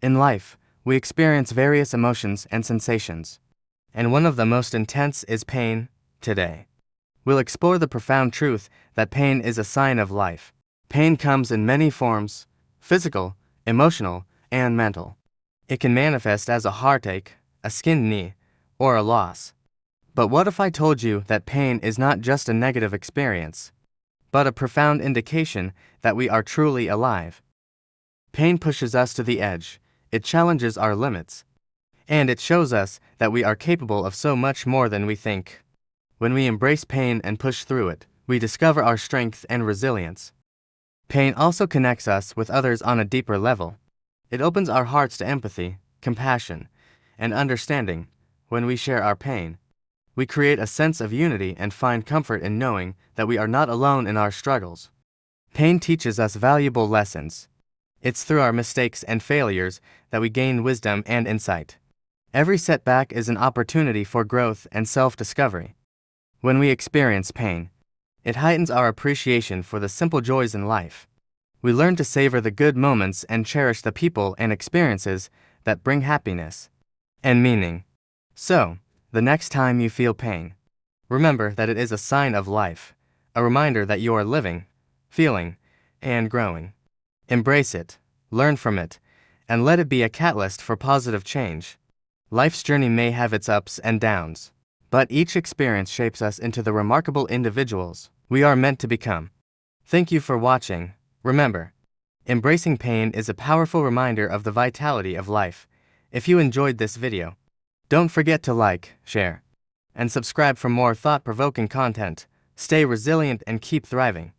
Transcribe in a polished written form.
In life, we experience various emotions and sensations, and one of the most intense is pain. Today, we'll explore the profound truth that pain is a sign of life. Pain comes in many forms: physical, emotional, and mental. It can manifest as a heartache, a skinned knee, or a loss. But what if I told you that pain is not just a negative experience, but a profound indication that we are truly alive? Pain pushes us to the edge, it challenges our limits, and it shows us that we are capable of so much more than we think. When we embrace pain and push through it, we discover our strength and resilience. Pain also connects us with others on a deeper level. It opens our hearts to empathy, compassion, and understanding. When we share our pain, we create a sense of unity and find comfort in knowing that we are not alone in our struggles. Pain teaches us valuable lessons. It's through our mistakes and failures that we gain wisdom and insight. Every setback is an opportunity for growth and self-discovery. When we experience pain, it heightens our appreciation for the simple joys in life. We learn to savor the good moments and cherish the people and experiences that bring happiness and meaning. So, the next time you feel pain, remember that it is a sign of life, a reminder that you are living, feeling, and growing. Embrace it, learn from it, and let it be a catalyst for positive change. Life's journey may have its ups and downs, but each experience shapes us into the remarkable individuals we are meant to become. Thank you for watching. Remember, embracing pain is a powerful reminder of the vitality of life. If you enjoyed this video, don't forget to like, share, and subscribe for more thought-provoking content. Stay resilient and keep thriving.